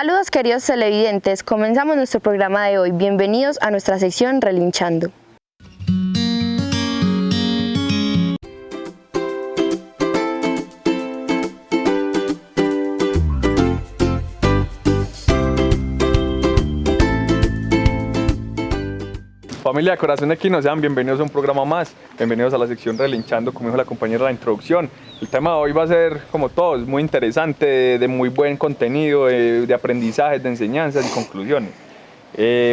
Saludos queridos televidentes, comenzamos nuestro programa de hoy. Bienvenidos a nuestra sección Relinchando. Familia de Corazón Equino, sean bienvenidos a un programa más, bienvenidos a la sección Relinchando, como dijo la compañera en la introducción. El tema de hoy va a ser, como todos, muy interesante, de muy buen contenido, de aprendizajes, de enseñanzas y conclusiones.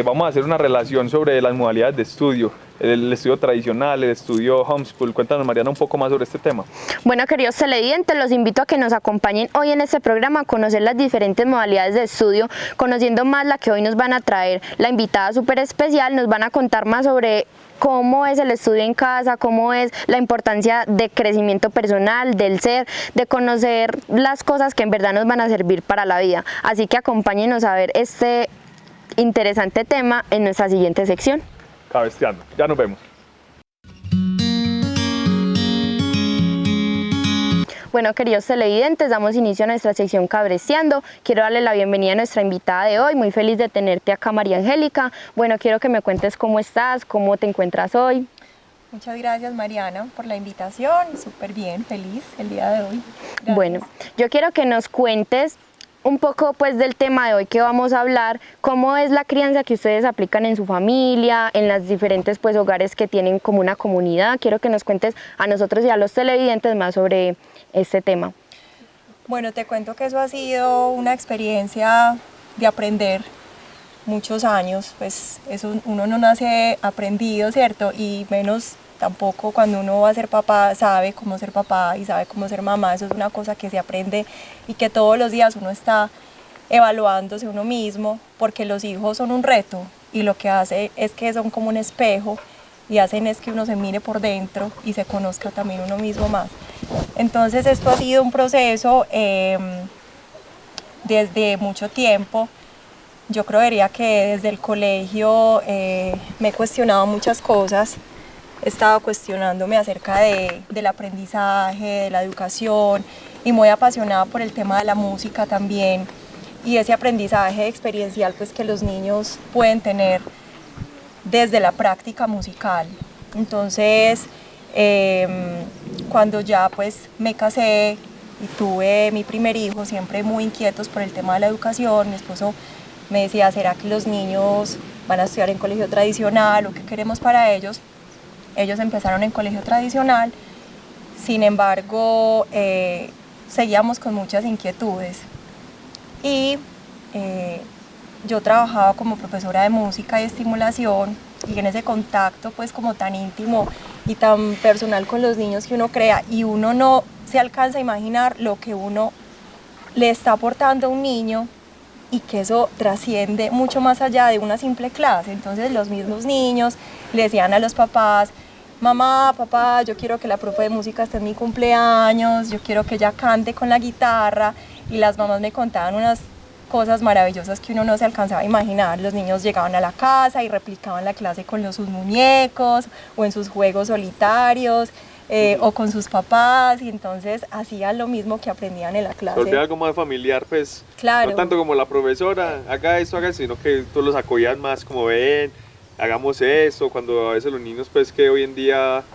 Vamos a hacer una relación sobre las modalidades de estudio, el estudio tradicional, el estudio homeschool. Cuéntanos, Mariana, un poco más sobre este tema. Bueno, queridos televidentes, los invito a que nos acompañen hoy en este programa a conocer las diferentes modalidades de estudio, conociendo más la que hoy nos van a traer la invitada súper especial. Nos van a contar más sobre cómo es el estudio en casa, cómo es la importancia de crecimiento personal, del ser, de conocer las cosas que en verdad nos van a servir para la vida. Así que acompáñenos a ver este interesante tema en nuestra siguiente sección. Cabesteando, ya nos vemos. Bueno, queridos televidentes, damos inicio a nuestra sección Cabeceando. Quiero darle la bienvenida a nuestra invitada de hoy, muy feliz de tenerte acá, María Angélica. Bueno, quiero que me cuentes cómo estás, cómo te encuentras hoy. Muchas gracias, Mariana, por la invitación, súper bien, feliz el día de hoy. Gracias. Bueno, yo quiero que nos cuentes un poco pues del tema de hoy que vamos a hablar, cómo es la crianza que ustedes aplican en su familia, en las diferentes pues hogares que tienen como una comunidad. Quiero que nos cuentes a nosotros y a los televidentes más sobre este tema. Bueno, te cuento que eso ha sido una experiencia de aprender muchos años, pues eso uno no nace aprendido, ¿cierto? Y menos tampoco cuando uno va a ser papá sabe cómo ser papá y sabe cómo ser mamá. Eso es una cosa que se aprende y que todos los días uno está evaluándose uno mismo, porque los hijos son un reto y lo que hace es que son como un espejo y hacen es que uno se mire por dentro y se conozca también uno mismo más. Entonces esto ha sido un proceso desde mucho tiempo. Yo creería que desde el colegio me he cuestionado muchas cosas. He estado cuestionándome acerca del aprendizaje, de la educación, y muy apasionada por el tema de la música también, y ese aprendizaje experiencial pues que los niños pueden tener desde la práctica musical. Entonces, cuando ya pues me casé y tuve mi primer hijo, siempre muy inquietos por el tema de la educación, mi esposo me decía, ¿será que los niños van a estudiar en colegio tradicional o qué queremos para ellos? Ellos empezaron en colegio tradicional, sin embargo, seguíamos con muchas inquietudes. Y yo trabajaba como profesora de música y estimulación, y en ese contacto pues como tan íntimo y tan personal con los niños que uno crea, y uno no se alcanza a imaginar lo que uno le está aportando a un niño, y que eso trasciende mucho más allá de una simple clase. Entonces los mismos niños le decían a los papás, mamá, papá, yo quiero que la profe de música esté en mi cumpleaños, yo quiero que ella cante con la guitarra, y las mamás me contaban unas cosas maravillosas que uno no se alcanzaba a imaginar. Los niños llegaban a la casa y replicaban la clase con sus muñecos o en sus juegos solitarios, o con sus papás, y entonces hacían lo mismo que aprendían en la clase. Volver algo más familiar, pues, claro. No tanto como la profesora, haga esto, haga eso, sino que tú los acogías más como ven, hagamos esto, cuando a veces los niños pues que hoy en día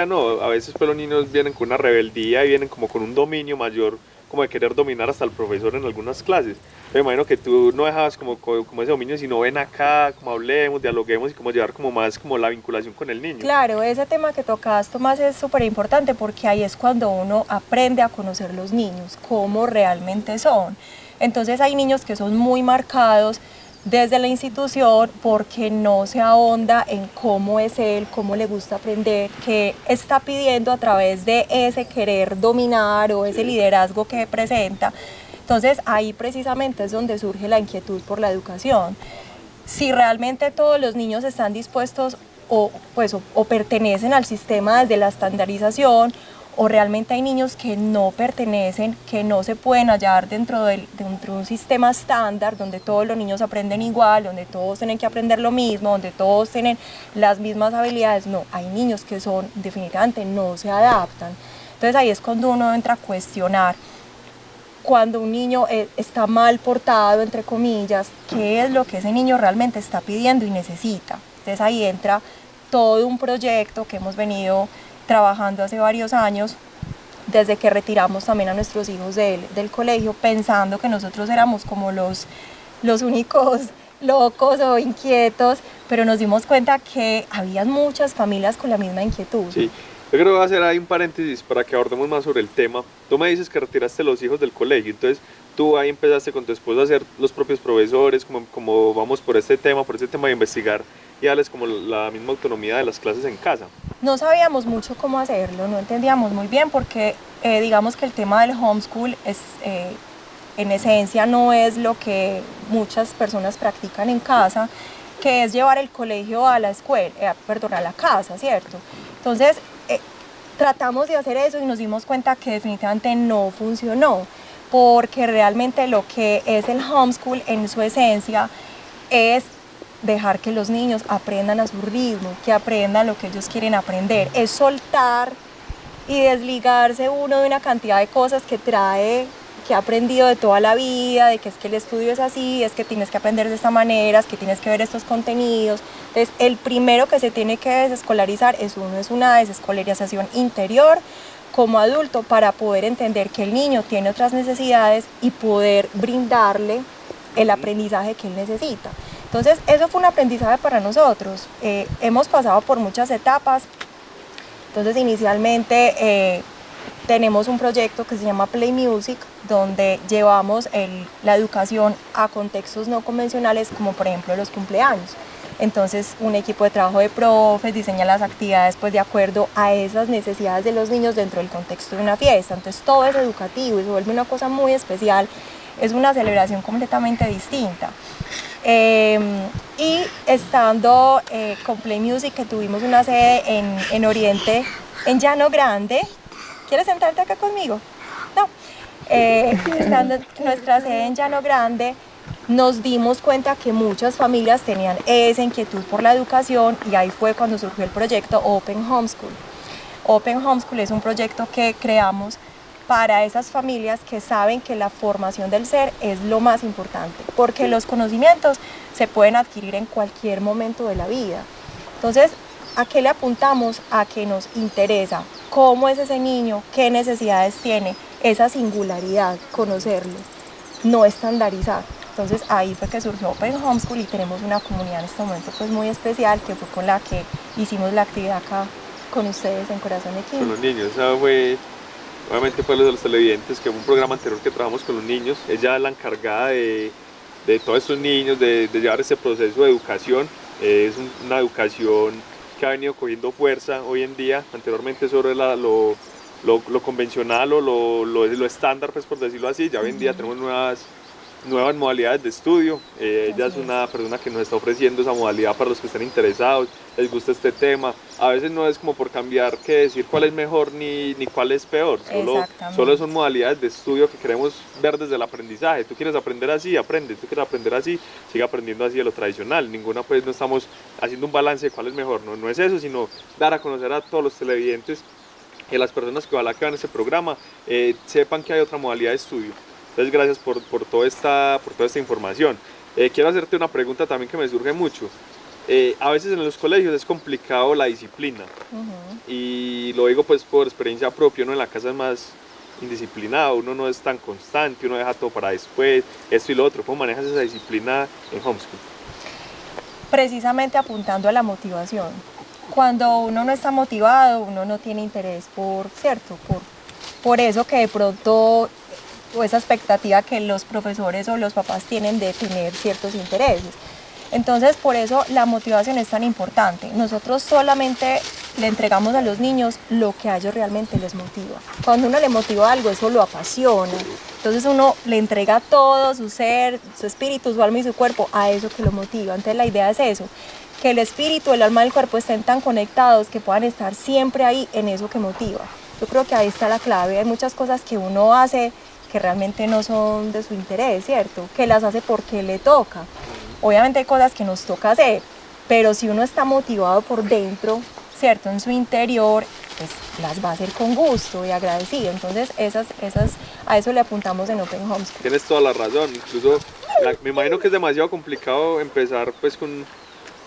no, a veces pues los niños vienen con una rebeldía y vienen como con un dominio mayor, como de querer dominar hasta el profesor en algunas clases. Me imagino que tú no dejabas como ese dominio, sino ven acá, como hablemos, dialoguemos y como llevar como más como la vinculación con el niño. Claro, ese tema que tocas, Tomás, es súper importante, porque ahí es cuando uno aprende a conocer los niños, cómo realmente son. Entonces hay niños que son muy marcados desde la institución porque no se ahonda en cómo es él, cómo le gusta aprender, qué está pidiendo a través de ese querer dominar o ese liderazgo que presenta. Entonces ahí precisamente es donde surge la inquietud por la educación. Si realmente todos los niños están dispuestos o pertenecen al sistema desde la estandarización, o realmente hay niños que no pertenecen, que no se pueden hallar dentro de un sistema estándar donde todos los niños aprenden igual, donde todos tienen que aprender lo mismo, donde todos tienen las mismas habilidades. No, hay niños que definitivamente no se adaptan. Entonces ahí es cuando uno entra a cuestionar cuando un niño está mal portado, entre comillas, qué es lo que ese niño realmente está pidiendo y necesita. Entonces ahí entra todo un proyecto que hemos venido trabajando hace varios años, desde que retiramos también a nuestros hijos del colegio, pensando que nosotros éramos como los únicos locos o inquietos, pero nos dimos cuenta que había muchas familias con la misma inquietud. Sí, yo creo que voy a hacer ahí un paréntesis para que abordemos más sobre el tema. Tú me dices que retiraste los hijos del colegio, entonces tú ahí empezaste con tu esposo a ser los propios profesores, como vamos por este tema de investigar y darles como la misma autonomía de las clases en casa. No sabíamos mucho cómo hacerlo, no entendíamos muy bien porque digamos que el tema del homeschool es, en esencia no es lo que muchas personas practican en casa, que es llevar el colegio a la escuela, a la casa, ¿cierto? Entonces tratamos de hacer eso y nos dimos cuenta que definitivamente no funcionó, porque realmente lo que es el homeschool en su esencia es dejar que los niños aprendan a su ritmo, que aprendan lo que ellos quieren aprender, es soltar y desligarse uno de una cantidad de cosas que ha aprendido de toda la vida, de que es que el estudio es así, es que tienes que aprender de esta manera, es que tienes que ver estos contenidos. Entonces, el primero que se tiene que desescolarizar es una desescolarización interior como adulto para poder entender que el niño tiene otras necesidades y poder brindarle el aprendizaje que él necesita. Entonces, eso fue un aprendizaje para nosotros. Hemos pasado por muchas etapas. Entonces, inicialmente tenemos un proyecto que se llama Play Music, donde llevamos la educación a contextos no convencionales, como por ejemplo los cumpleaños. Entonces, un equipo de trabajo de profes diseña las actividades pues, de acuerdo a esas necesidades de los niños dentro del contexto de una fiesta. Entonces, todo es educativo y se vuelve una cosa muy especial. Es una celebración completamente distinta. Y estando con Play Music, que tuvimos una sede en Oriente, en Llano Grande. ¿Quieres sentarte acá conmigo? No. Estando en nuestra sede en Llano Grande, nos dimos cuenta que muchas familias tenían esa inquietud por la educación y ahí fue cuando surgió el proyecto Open Homeschool. Open Homeschool es un proyecto que creamos para esas familias que saben que la formación del ser es lo más importante, porque los conocimientos se pueden adquirir en cualquier momento de la vida. Entonces, ¿a qué le apuntamos? A que nos interesa cómo es ese niño, qué necesidades tiene, esa singularidad, conocerlo, no estandarizar. Entonces ahí fue que surgió Open Homeschool y tenemos una comunidad en este momento pues muy especial, que fue con la que hicimos la actividad acá con ustedes en Corazón de Quimio. Con los niños, esa fue, obviamente fue los televidentes, que fue un programa anterior que trabajamos con los niños. Ella es la encargada de todos estos niños, de llevar ese proceso de educación. Es una educación que ha venido cogiendo fuerza hoy en día. Anteriormente sobre lo convencional o lo estándar, pues por decirlo así. Ya hoy en día tenemos nuevas modalidades de estudio. Ella es una persona que nos está ofreciendo esa modalidad para los que estén interesados, les gusta este tema. A veces no es como por cambiar que decir cuál es mejor ni cuál es peor, solo son modalidades de estudio que queremos ver desde el aprendizaje. Tú quieres aprender así, aprende. Tú quieres aprender así, sigue aprendiendo así de lo tradicional. Ninguna, pues no estamos haciendo un balance de cuál es mejor, no es eso, sino dar a conocer a todos los televidentes y a las personas que ojalá que vean este programa sepan que hay otra modalidad de estudio. Entonces, gracias por toda esta información. Quiero hacerte una pregunta también que me surge mucho. A veces en los colegios es complicado la disciplina. Y lo digo pues por experiencia propia. Uno en la casa es más indisciplinado, uno no es tan constante, uno deja todo para después, esto y lo otro. ¿Cómo manejas esa disciplina en homeschool? Precisamente apuntando a la motivación. Cuando uno no está motivado, uno no tiene interés por eso que de pronto, o esa expectativa que los profesores o los papás tienen de tener ciertos intereses. Entonces, por eso la motivación es tan importante. Nosotros solamente le entregamos a los niños lo que a ellos realmente les motiva. Cuando uno le motiva algo, eso lo apasiona. Entonces uno le entrega todo, su ser, su espíritu, su alma y su cuerpo a eso que lo motiva. Entonces la idea es eso, que el espíritu, el alma y el cuerpo estén tan conectados que puedan estar siempre ahí en eso que motiva. Yo creo que ahí está la clave. Hay muchas cosas que uno hace que realmente no son de su interés, ¿cierto? Que las hace porque le toca. Obviamente hay cosas que nos toca hacer, pero si uno está motivado por dentro, ¿cierto? En su interior, pues las va a hacer con gusto y agradecido. Entonces a eso le apuntamos en Open Homeschool. Tienes toda la razón, incluso me imagino que es demasiado complicado empezar pues con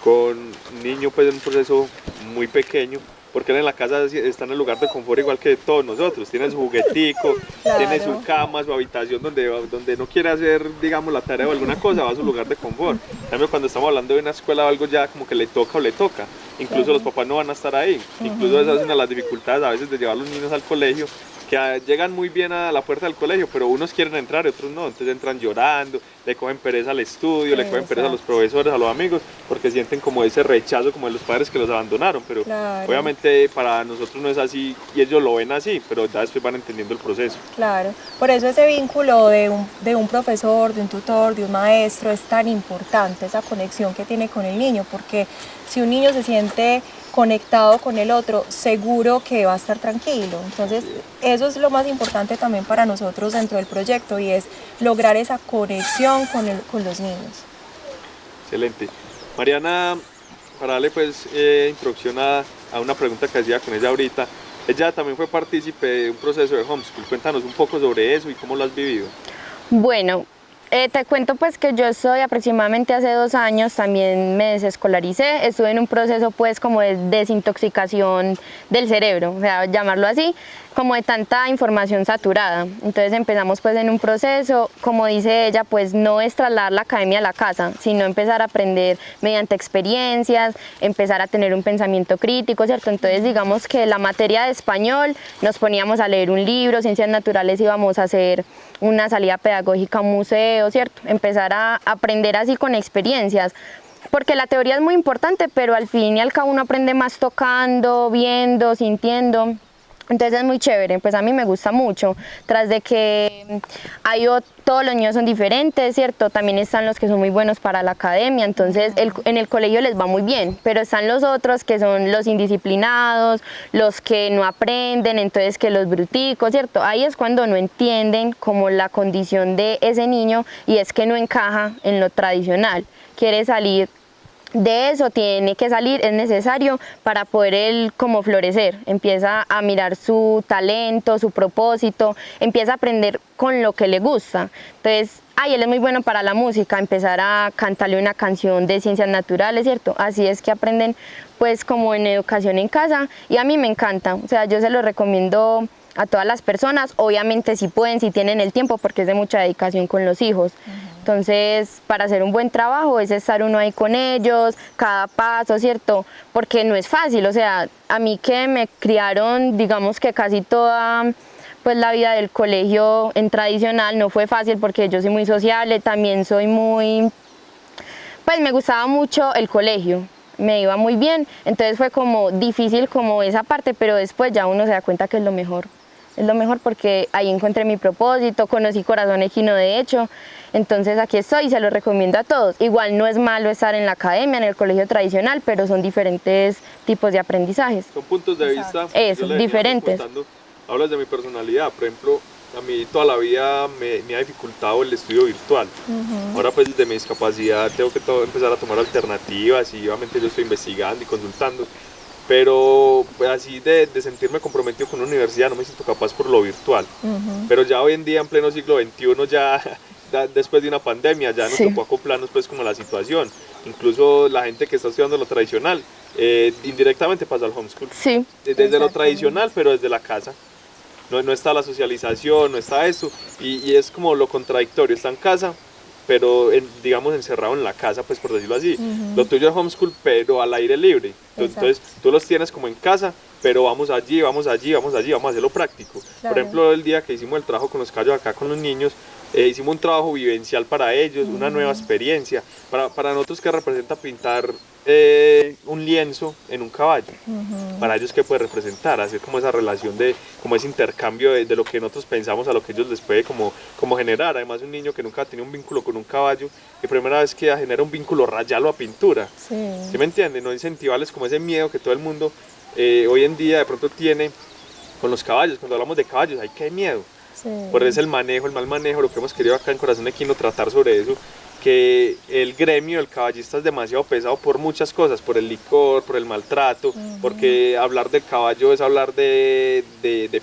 un niño pues en un proceso muy pequeño, porque él en la casa está en el lugar de confort igual que todos nosotros, tiene su juguetico, Claro. tiene su cama, su habitación donde no quiere hacer, digamos, la tarea o alguna cosa, va a su lugar de confort. En cambio, cuando estamos hablando de una escuela o algo ya como que le toca o le toca, incluso Claro. los papás no van a estar ahí, incluso esas son una de las dificultades a veces de llevar a los niños al colegio, que llegan muy bien a la puerta del colegio, pero unos quieren entrar y otros no, entonces entran llorando, le cogen pereza al estudio, le cogen pereza a los Exacto. profesores, a los amigos, porque sienten como ese rechazo como de los padres que los abandonaron, pero Claro. obviamente para nosotros no es así y ellos lo ven así, pero ya después van entendiendo el proceso. Claro, por eso ese vínculo de un profesor, de un tutor, de un maestro es tan importante, esa conexión que tiene con el niño, porque si un niño se siente conectado con el otro, seguro que va a estar tranquilo. Entonces, eso es lo más importante también para nosotros dentro del proyecto y es lograr esa conexión con los niños. Excelente. Mariana, para darle pues introducción a una pregunta que hacía con ella ahorita, ella también fue partícipe de un proceso de homeschool. Cuéntanos un poco sobre eso y cómo lo has vivido. Bueno, te cuento pues que yo estoy aproximadamente hace 2 años, también me desescolaricé, estuve en un proceso pues como de desintoxicación del cerebro, o sea, llamarlo así, como de tanta información saturada. Entonces empezamos pues en un proceso, como dice ella, pues no es trasladar la academia a la casa, sino empezar a aprender mediante experiencias, empezar a tener un pensamiento crítico, ¿cierto? Entonces digamos que la materia de español nos poníamos a leer un libro, ciencias naturales íbamos a hacer una salida pedagógica a un museo, ¿cierto? Empezar a aprender así con experiencias. Porque la teoría es muy importante, pero al fin y al cabo uno aprende más tocando, viendo, sintiendo. Entonces es muy chévere, pues a mí me gusta mucho, tras de que todos los niños son diferentes, ¿cierto? También están los que son muy buenos para la academia, entonces en el colegio les va muy bien, pero están los otros que son los indisciplinados, los que no aprenden, entonces que los bruticos, ¿cierto? Ahí es cuando no entienden como la condición de ese niño y es que no encaja en lo tradicional, quiere salir de eso, tiene que salir, es necesario para poder él como florecer, empieza a mirar su talento, su propósito, empieza a aprender con lo que le gusta. Entonces, él es muy bueno para la música, empezar a cantarle una canción de ciencias naturales, ¿cierto? Así es que aprenden pues como en educación en casa y a mí me encanta, o sea, yo se lo recomiendo a todas las personas, obviamente si pueden, si tienen el tiempo, porque es de mucha dedicación con los hijos. Entonces, para hacer un buen trabajo es estar uno ahí con ellos, cada paso, ¿cierto? Porque no es fácil, o sea, a mí que me criaron, digamos que casi toda pues la vida del colegio en tradicional no fue fácil porque yo soy muy sociable, también soy muy, pues me gustaba mucho el colegio, me iba muy bien, entonces fue como difícil como esa parte, pero después ya uno se da cuenta que es lo mejor. Es lo mejor porque ahí encontré mi propósito, conocí Corazón Equino de hecho, entonces aquí estoy y se lo recomiendo a todos. Igual no es malo estar en la academia, en el colegio tradicional, pero son diferentes tipos de aprendizajes. Son puntos de vista Eso, yo le venía diferentes. contando. Hablas de mi personalidad, por ejemplo, a mí toda la vida me ha dificultado el estudio virtual. Ahora pues desde mi discapacidad tengo que empezar a tomar alternativas y obviamente yo estoy investigando y consultando. Pero pues, así de sentirme comprometido con una universidad no me siento capaz por lo virtual. Pero ya hoy en día en pleno siglo XXI ya después de una pandemia ya nos tocó acoplarnos pues como a la situación. Incluso la gente que está estudiando lo tradicional indirectamente pasa al homeschool. Sí. Desde lo tradicional pero desde la casa. No está la socialización, no está eso y es como lo contradictorio, está en casa pero digamos encerrado en la casa, pues por decirlo así. Lo tuyo es homeschool, pero al aire libre. Entonces tú los tienes como en casa, pero vamos allí, vamos allí, vamos allí, vamos a hacerlo práctico. Claro. Por ejemplo, el día que hicimos el trabajo con los callos acá con los niños, hicimos un trabajo vivencial para ellos, una nueva experiencia. Para nosotros, que representa pintar un lienzo en un caballo, para ellos qué puede representar, hacer como esa relación de como ese intercambio de lo que nosotros pensamos a lo que ellos les puede como generar. Además, un niño que nunca ha tenido un vínculo con un caballo, y primera vez que genera un vínculo, rayarlo a pintura. ¿Sí me entienden? No incentivarles como ese miedo que todo el mundo hoy en día de pronto tiene con los caballos. Cuando hablamos de caballos, hay que miedo. Por eso el manejo, el mal manejo, lo que hemos querido acá en Corazón Equino tratar sobre eso, que el gremio del caballista es demasiado pesado por muchas cosas, por el licor, por el maltrato, porque hablar del caballo es hablar de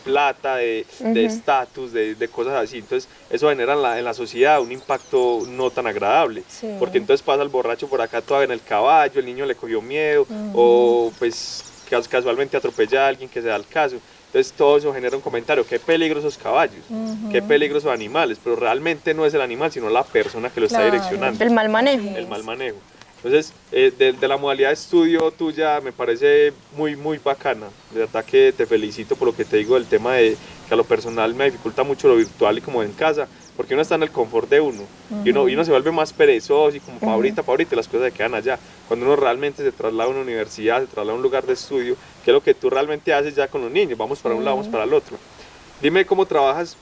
plata, de estatus, de cosas así. Entonces eso genera en la sociedad un impacto no tan agradable, porque entonces pasa el borracho por acá todavía en el caballo, el niño le cogió miedo, o pues casualmente atropella a alguien que se da el caso. Entonces todo eso genera un comentario, qué peligrosos caballos, qué peligrosos animales, pero realmente no es el animal, sino la persona que lo está direccionando. El mal manejo. El mal manejo. Entonces, de la modalidad de estudio tuya me parece muy, muy bacana. De verdad que te felicito por lo que te digo del tema de que a lo personal me dificulta mucho lo virtual y como en casa, porque uno está en el confort de uno, y uno se vuelve más perezoso y como para ahorita, y las cosas se quedan allá. Cuando uno realmente se traslada a una universidad, se traslada a un lugar de estudio, que es lo que tú realmente haces ya con los niños, vamos para un lado, vamos para el otro. Dime cómo trabajas,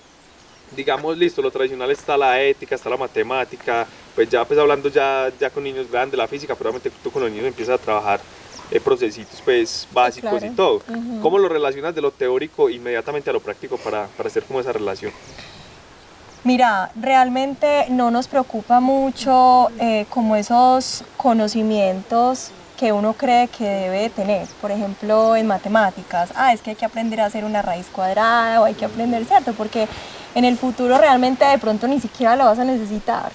digamos, listo, lo tradicional está la ética, está la matemática, pues ya pues hablando ya con niños grandes, la física, pero obviamente tú con los niños empiezas a trabajar procesitos pues básicos y todo. ¿Cómo lo relacionas de lo teórico inmediatamente a lo práctico para hacer como esa relación? Mira, realmente no nos preocupa mucho como esos conocimientos que uno cree que debe tener. Por ejemplo, en matemáticas, es que hay que aprender a hacer una raíz cuadrada o hay que aprender, ¿cierto? Porque en el futuro realmente de pronto ni siquiera lo vas a necesitar,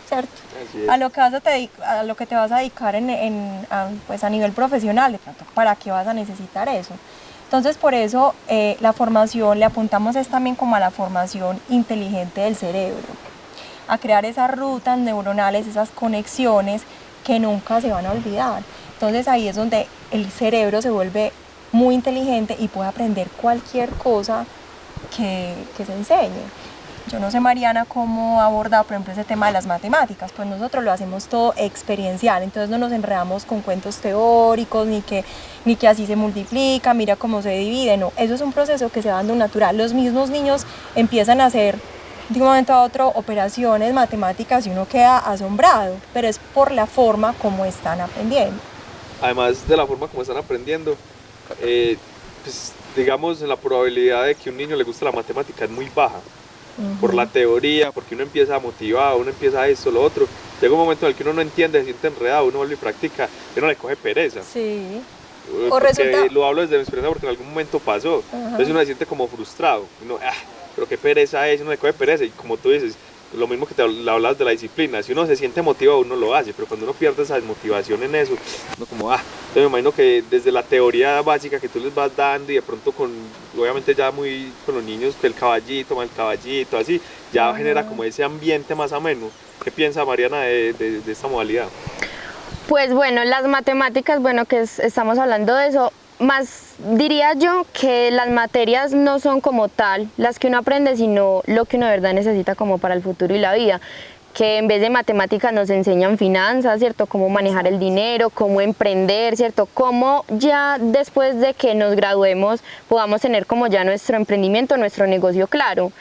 ¿cierto? A lo que te vas a dedicar pues a nivel profesional, de pronto, ¿para qué vas a necesitar eso? Entonces, por eso la formación, le apuntamos es también como a la formación inteligente del cerebro, a crear esas rutas neuronales, esas conexiones que nunca se van a olvidar. Entonces ahí es donde el cerebro se vuelve muy inteligente y puede aprender cualquier cosa que se enseñe. Yo no sé, Mariana, cómo abordar, por ejemplo, ese tema de las matemáticas. Pues nosotros lo hacemos todo experiencial, entonces no nos enredamos con cuentos teóricos, ni que así se multiplica, mira cómo se divide, no. Eso es un proceso que se va dando natural. Los mismos niños empiezan a hacer, de un momento a otro, operaciones matemáticas y uno queda asombrado, pero es por la forma como están aprendiendo. Además de la forma como están aprendiendo, pues digamos, la probabilidad de que a un niño le guste la matemática es muy baja. Por la teoría, porque uno empieza motivado, uno empieza esto, lo otro. Llega un momento en el que uno no entiende, se siente enredado, uno vuelve y practica, y uno le coge pereza. Sí. O resulta... Lo hablo desde mi experiencia porque en algún momento pasó. Entonces uno se siente como frustrado. Uno, pero qué pereza es, uno le coge pereza. Y como tú dices, lo mismo que te hablabas de la disciplina. Si uno se siente motivado, uno lo hace. Pero cuando uno pierde esa desmotivación en eso, uno como, Entonces me imagino que desde la teoría básica que tú les vas dando y de pronto obviamente ya muy con los niños, que el caballito, así, ya genera como ese ambiente más ameno. ¿Qué piensa Mariana de esta modalidad? Pues bueno, las matemáticas, estamos hablando de eso, más diría yo que las materias no son como tal las que uno aprende, sino lo que uno de verdad necesita como para el futuro y la vida. Que en vez de matemáticas nos enseñan finanzas, ¿cierto? Cómo manejar el dinero, cómo emprender, ¿cierto? Cómo ya después de que nos graduemos podamos tener como ya nuestro emprendimiento, nuestro negocio claro.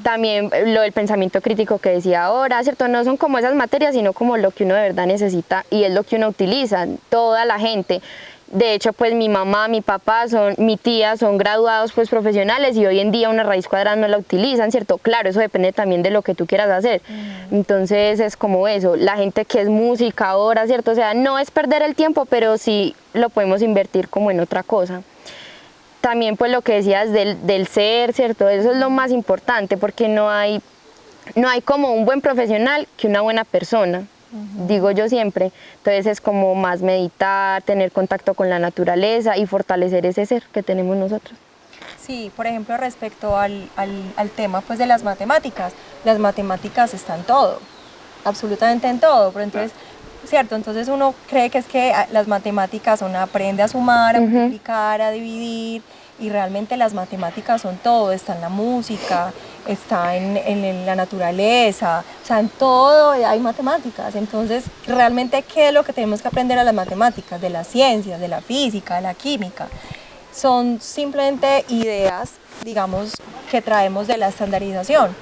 También lo del pensamiento crítico que decía ahora, ¿cierto? No son como esas materias, sino como lo que uno de verdad necesita y es lo que uno utiliza, toda la gente. De hecho, pues mi mamá, mi papá, mi tía son graduados pues profesionales y hoy en día una raíz cuadrada no la utilizan, ¿cierto? Claro, eso depende también de lo que tú quieras hacer. Entonces es como eso, la gente que es música ahora, ¿cierto? O sea, no es perder el tiempo, pero sí lo podemos invertir como en otra cosa. También pues lo que decías del ser, ¿cierto? Eso es lo más importante porque no hay como un buen profesional que una buena persona. Digo yo siempre, entonces es como más meditar, tener contacto con la naturaleza y fortalecer ese ser que tenemos nosotros. Sí, por ejemplo, respecto al tema pues de las matemáticas están todo, absolutamente en todo, pero entonces, cierto, entonces uno cree que es que las matemáticas uno aprende a sumar, a multiplicar, a dividir, y realmente las matemáticas son todo, está en la música, está en la naturaleza, o sea, en todo hay matemáticas. Entonces, realmente, ¿qué es lo que tenemos que aprender a las matemáticas? De las ciencias, de la física, de la química. Son simplemente ideas, digamos, que traemos de la estandarización.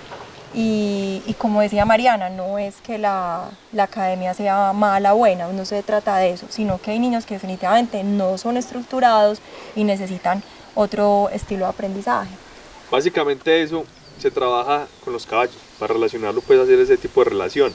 Y como decía Mariana, no es que la academia sea mala o buena, no se trata de eso, sino que hay niños que definitivamente no son estructurados y necesitan otro estilo de aprendizaje. Básicamente eso se trabaja con los caballos, para relacionarlo, pues hacer ese tipo de relación.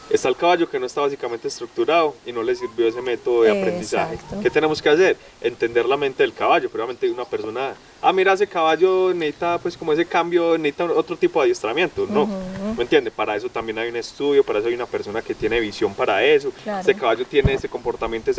Está el caballo que no está básicamente estructurado y no le sirvió ese método de aprendizaje. Exacto. ¿Qué tenemos que hacer? Entender la mente del caballo. Probablemente una persona, mira, ese caballo necesita pues como ese cambio, necesita otro tipo de adiestramiento. No, ¿me entiende? Para eso también hay un estudio, para eso hay una persona que tiene visión para eso. Claro. Este caballo tiene ese comportamiento,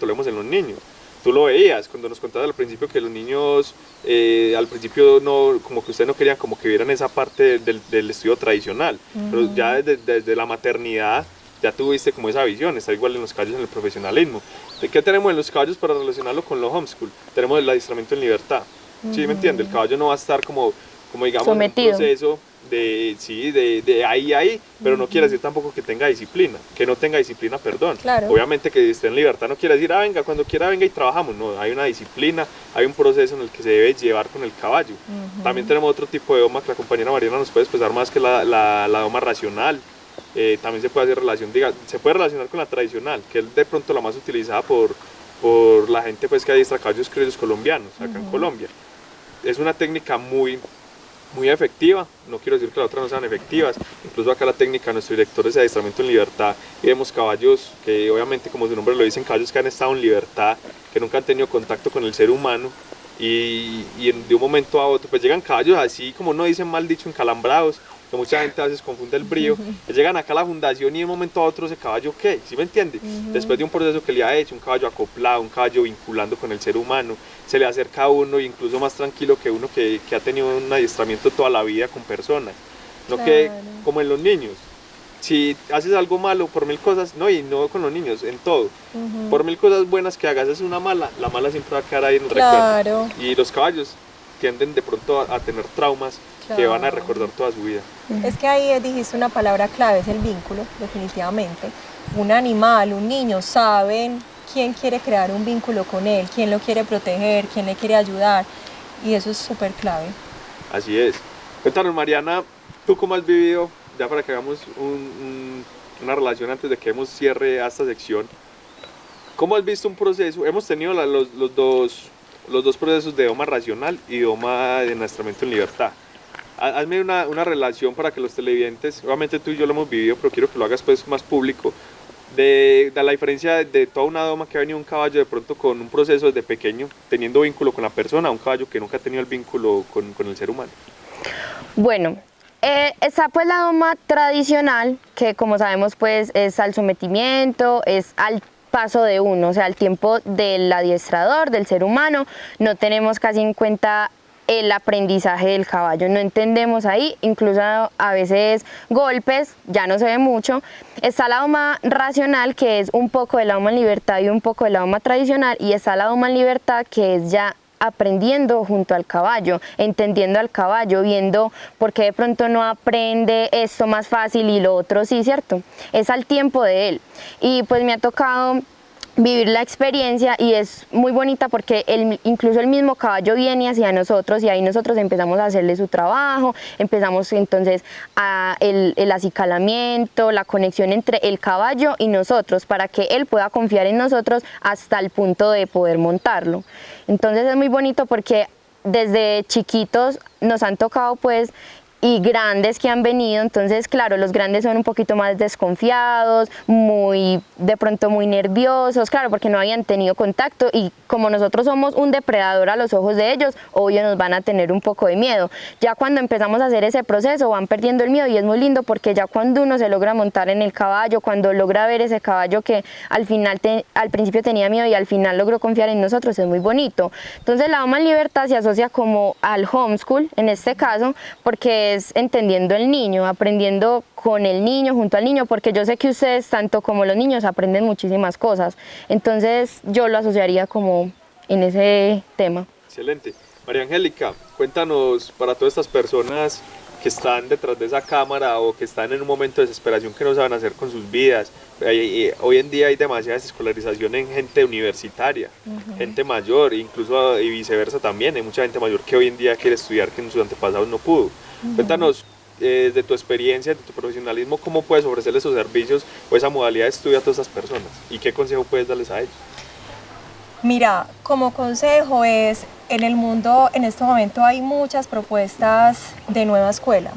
lo vemos en los niños. Tú lo veías cuando nos contabas al principio que los niños al principio no, como que ustedes no querían como que vieran esa parte del estudio tradicional, pero ya desde la maternidad ya tuviste como esa visión. Está igual en los caballos en el profesionalismo. ¿Qué tenemos en los caballos para relacionarlo con los homeschool? Tenemos el adiestramiento en libertad. ¿Sí me entiende? El caballo no va a estar como digamos sometido. en un proceso de ahí, pero no quiere decir tampoco que tenga disciplina, que no tenga disciplina, perdón. Claro. Obviamente que esté en libertad no quiere decir, venga, cuando quiera venga y trabajamos. No, hay una disciplina, hay un proceso en el que se debe llevar con el caballo. También tenemos otro tipo de doma que la compañera Mariana nos puede expresar más, que la doma racional. También se puede hacer se puede relacionar con la tradicional, que es de pronto la más utilizada por la gente pues que adiestra caballos criollos colombianos acá en Colombia. Es una técnica muy efectiva, no quiero decir que las otras no sean efectivas, incluso acá la técnica, nuestro director es de adiestramiento en libertad y vemos caballos que obviamente, como su nombre lo dicen, caballos que han estado en libertad, que nunca han tenido contacto con el ser humano y de un momento a otro pues llegan caballos así, como no dicen mal dicho, encalambrados, que mucha gente a veces confunde el brío, llegan acá a la fundación y de un momento a otro ese caballo, ¿qué? ¿Sí me entiende? Después de un proceso que le ha hecho, un caballo acoplado, un caballo vinculando con el ser humano, se le acerca a uno, incluso más tranquilo que uno que ha tenido un adiestramiento toda la vida con personas, no claro. Que como en los niños. Si haces algo malo por 1000 cosas, no, y no con los niños, en todo, por 1000 cosas buenas que hagas es una mala, la mala siempre va a quedar ahí en el recuerdo. Y los caballos tienden de pronto a tener traumas que van a recordar toda su vida. Es que ahí dijiste una palabra clave, es el vínculo, definitivamente. Un animal, un niño saben quién quiere crear un vínculo con él, quién lo quiere proteger, quién le quiere ayudar, y eso es súper clave. Así es. Cuéntanos, Mariana, ¿tú cómo has vivido, ya para que hagamos una relación antes de que demos cierre a esta sección, cómo has visto un proceso? Hemos tenido los dos procesos de doma racional y doma de adiestramiento en libertad. Hazme una relación para que los televidentes, obviamente tú y yo lo hemos vivido, pero quiero que lo hagas pues más público, de la diferencia de toda una doma que ha venido un caballo de pronto con un proceso desde pequeño, teniendo vínculo con la persona, a un caballo que nunca ha tenido el vínculo con el ser humano. Bueno, está pues la doma tradicional, que como sabemos pues es al sometimiento, es al paso de uno, o sea, al tiempo del adiestrador, del ser humano, no tenemos casi en cuenta el aprendizaje del caballo, no entendemos ahí, incluso a veces golpes, ya no se ve mucho. Está la doma racional, que es un poco de la doma en libertad y un poco de la doma tradicional, y está la doma en libertad, que es ya aprendiendo junto al caballo, entendiendo al caballo, viendo por qué de pronto no aprende esto más fácil y lo otro sí, ¿cierto? Es al tiempo de él. Y pues me ha tocado vivir la experiencia y es muy bonita porque incluso el mismo caballo viene hacia nosotros y ahí nosotros empezamos a hacerle su trabajo, empezamos entonces el acicalamiento, la conexión entre el caballo y nosotros para que él pueda confiar en nosotros hasta el punto de poder montarlo. Entonces es muy bonito porque desde chiquitos nos han tocado pues y grandes que han venido, entonces claro, los grandes son un poquito más desconfiados, de pronto muy nerviosos, claro, porque no habían tenido contacto y como nosotros somos un depredador a los ojos de ellos, obvio nos van a tener un poco de miedo. Ya cuando empezamos a hacer ese proceso van perdiendo el miedo y es muy lindo porque ya cuando uno se logra montar en el caballo, cuando logra ver ese caballo que al principio tenía miedo y al final logró confiar en nosotros, es muy bonito. Entonces la doma en libertad se asocia como al homeschool en este caso, porque es entendiendo el niño, aprendiendo con el niño, junto al niño, porque yo sé que ustedes, tanto como los niños, aprenden muchísimas cosas. Entonces yo lo asociaría como en ese tema. Excelente. María Angélica, cuéntanos para todas estas personas que están detrás de esa cámara o que están en un momento de desesperación que no saben hacer con sus vidas. Hoy en día hay demasiada escolarización en gente universitaria, gente mayor, incluso y viceversa también. Hay mucha gente mayor que hoy en día quiere estudiar que en sus antepasados no pudo. Cuéntanos, de tu experiencia, de tu profesionalismo, ¿cómo puedes ofrecerles esos servicios o esa modalidad de estudio a todas esas personas? ¿Y qué consejo puedes darles a ellos? Mira, como consejo es, en el mundo en este momento hay muchas propuestas de nueva escuela.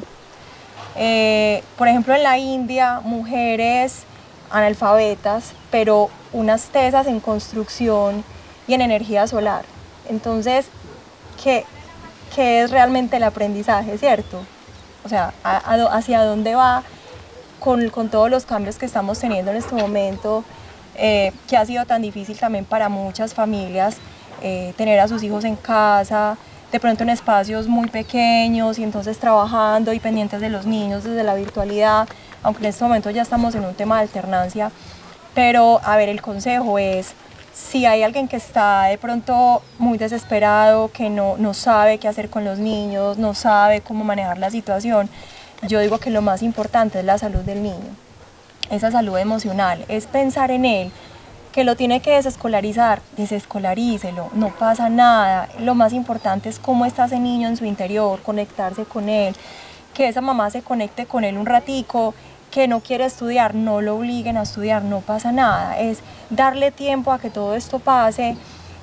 Por ejemplo, en la India, mujeres analfabetas, pero unas tesas en construcción y en energía solar. Entonces, ¿qué es realmente el aprendizaje, cierto? O sea, hacia dónde va con todos los cambios que estamos teniendo en este momento, que ha sido tan difícil también para muchas familias tener a sus hijos en casa, de pronto en espacios muy pequeños y entonces trabajando y pendientes de los niños desde la virtualidad, aunque en este momento ya estamos en un tema de alternancia. Pero a ver, el consejo es, si hay alguien que está de pronto muy desesperado, que no sabe qué hacer con los niños, no sabe cómo manejar la situación, yo digo que lo más importante es la salud del niño, esa salud emocional, es pensar en él, que lo tiene que desescolarizar, desescolarícelo, no pasa nada. Lo más importante es cómo está ese niño en su interior, conectarse con él, que esa mamá se conecte con él un ratico, que no quiere estudiar, no lo obliguen a estudiar, no pasa nada. Es darle tiempo a que todo esto pase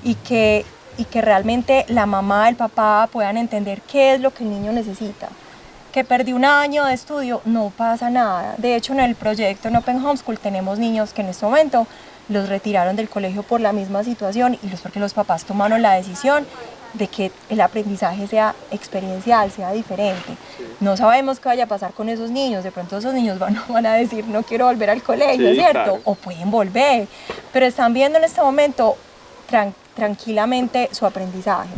y que realmente la mamá, el papá puedan entender qué es lo que el niño necesita. Que perdí un año de estudio, no pasa nada. De hecho, en el proyecto en Open Homeschool tenemos niños que en este momento los retiraron del colegio por la misma situación y porque los papás tomaron la decisión de que el aprendizaje sea experiencial, sea diferente. No sabemos qué vaya a pasar con esos niños, de pronto esos niños van a decir no quiero volver al colegio, ¿cierto? Claro. O pueden volver, pero están viendo en este momento tranquilamente su aprendizaje.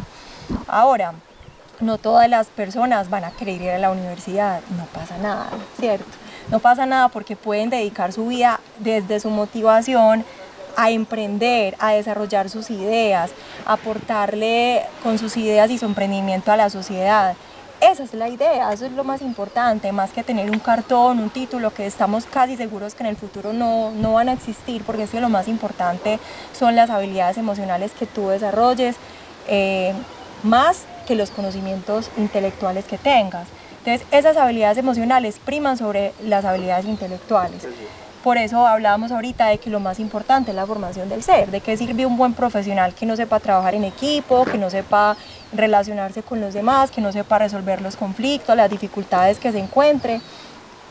Ahora, no todas las personas van a querer ir a la universidad, no pasa nada, ¿cierto? No pasa nada porque pueden dedicar su vida desde su motivación a emprender, a desarrollar sus ideas, a aportarle con sus ideas y su emprendimiento a la sociedad. Esa es la idea, eso es lo más importante, más que tener un cartón, un título que estamos casi seguros que en el futuro no van a existir, porque es que lo más importante son las habilidades emocionales que tú desarrolles, más que los conocimientos intelectuales que tengas. Entonces, esas habilidades emocionales priman sobre las habilidades intelectuales. Por eso hablábamos ahorita de que lo más importante es la formación del ser, de qué sirve un buen profesional que no sepa trabajar en equipo, que no sepa relacionarse con los demás, que no sepa resolver los conflictos, las dificultades que se encuentre,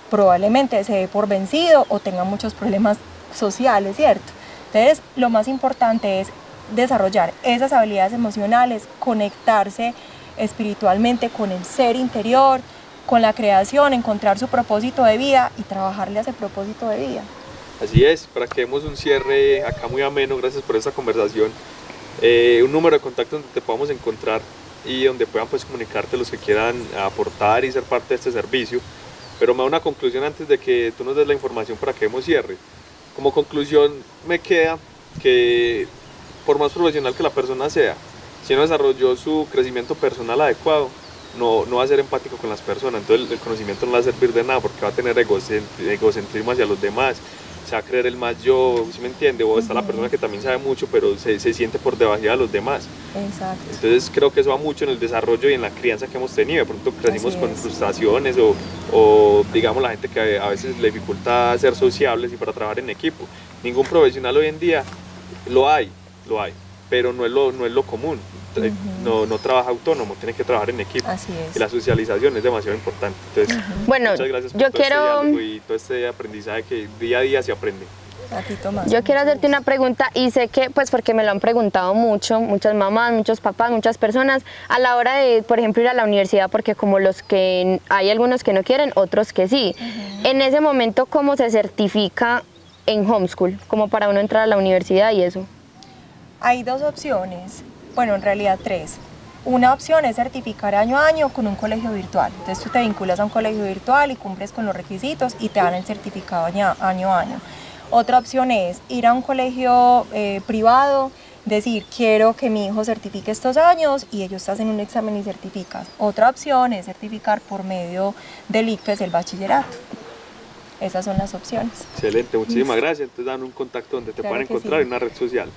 probablemente se dé por vencido o tenga muchos problemas sociales, ¿cierto? Entonces, lo más importante es desarrollar esas habilidades emocionales, conectarse espiritualmente con el ser interior, con la creación, encontrar su propósito de vida y trabajarle a ese propósito de vida. Así es, para que demos un cierre acá muy ameno, gracias por esta conversación, un número de contacto donde te podamos encontrar y donde puedan pues comunicarte los que quieran aportar y ser parte de este servicio. Pero me da una conclusión antes de que tú nos des la información para que demos cierre. Como conclusión me queda que por más profesional que la persona sea, si no desarrolló su crecimiento personal adecuado, no va a ser empático con las personas, entonces el conocimiento no le va a servir de nada porque va a tener egocentrismo hacia los demás, se va a creer el más yo, ¿sí me entiende? O está la persona que también sabe mucho pero se siente por debajo de los demás. Exacto. Entonces creo que eso va mucho en el desarrollo y en la crianza que hemos tenido. De pronto crecimos con frustraciones o digamos la gente que a veces le dificulta ser sociables y para trabajar en equipo. Ningún profesional hoy en día lo hay, pero no es lo común. No trabaja autónomo, tiene que trabajar en equipo. Así es. Y la socialización es demasiado importante. Entonces, bueno, muchas gracias por yo todo quiero este diálogo y todo este aprendizaje que día a día se aprende. A ti, Tomás. Yo quiero hacerte una pregunta y sé que, pues porque me lo han preguntado mucho, muchas mamás, muchos papás, muchas personas, a la hora de, por ejemplo, ir a la universidad, porque como los que hay algunos que no quieren, otros que sí. En ese momento, ¿cómo se certifica en homeschool? Como para uno entrar a la universidad y eso. Hay dos opciones, bueno, en realidad tres. Una opción es certificar año a año con un colegio virtual. Entonces tú te vinculas a un colegio virtual y cumples con los requisitos y te dan el certificado año a año. Otra opción es ir a un colegio privado, decir quiero que mi hijo certifique estos años y ellos te hacen un examen y certificas. Otra opción es certificar por medio del ICFES el bachillerato. Esas son las opciones. Excelente, muchísimas gracias. Entonces dan un contacto donde te puedan encontrar en una red social.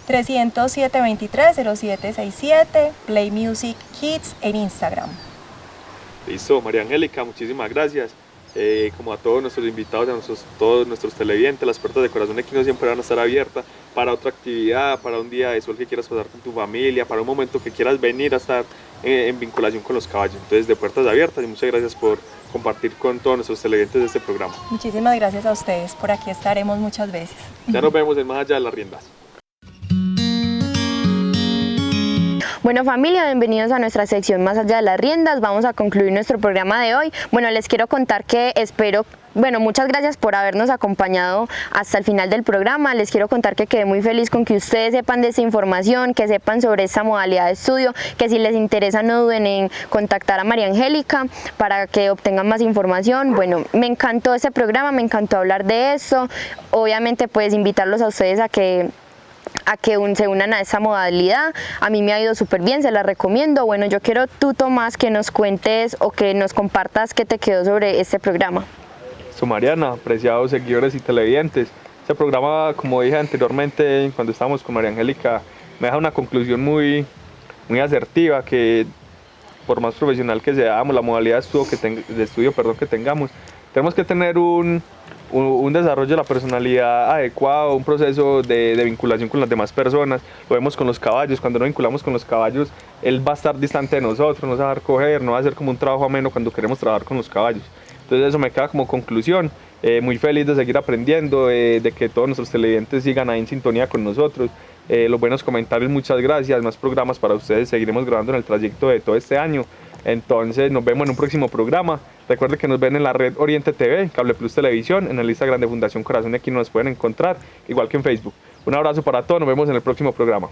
307-23-0767, Play Music Kids en Instagram. Listo, María Angélica, muchísimas gracias. Como a todos nuestros invitados, a todos nuestros televidentes, las puertas de Corazón Equino siempre van a estar abiertas para otra actividad, para un día de sol que quieras pasar con tu familia, para un momento que quieras venir a estar en vinculación con los caballos. Entonces, de puertas abiertas y muchas gracias por compartir con todos nuestros televidentes de este programa. Muchísimas gracias a ustedes, por aquí estaremos muchas veces. Ya nos vemos en Más Allá de las Riendas. Bueno, familia, bienvenidos a nuestra sección Más Allá de las Riendas. Vamos a concluir nuestro programa de hoy. Bueno, les quiero contar que muchas gracias por habernos acompañado hasta el final del programa. Les quiero contar que quedé muy feliz con que ustedes sepan de esta información, que sepan sobre esta modalidad de estudio, que si les interesa no duden en contactar a María Angélica para que obtengan más información. Bueno, me encantó este programa, me encantó hablar de eso. Obviamente, pues invitarlos a ustedes a que se unan a esa modalidad. A mí me ha ido súper bien, se la recomiendo. Bueno, yo quiero tú, Tomás, que nos cuentes o que nos compartas qué te quedó sobre este programa. Mariana, apreciados seguidores y televidentes, este programa, como dije anteriormente cuando estábamos con María Angélica, me deja una conclusión muy asertiva, que por más profesional que seamos, la modalidad de estudio que tengamos, tenemos que tener un desarrollo de la personalidad adecuado, un proceso de vinculación con las demás personas. Lo vemos con los caballos, cuando nos vinculamos con los caballos, él va a estar distante de nosotros, no se va a dejar coger, no va a ser como un trabajo ameno cuando queremos trabajar con los caballos. Entonces eso me queda como conclusión, muy feliz de seguir aprendiendo, de que todos nuestros televidentes sigan ahí en sintonía con nosotros. Los buenos comentarios, muchas gracias, más programas para ustedes, seguiremos grabando en el trayecto de todo este año. Entonces nos vemos en un próximo programa. Recuerden que nos ven en la red Oriente TV, Cable Plus Televisión, en el Instagram de Fundación Corazón, aquí nos pueden encontrar, igual que en Facebook. Un abrazo para todos, nos vemos en el próximo programa.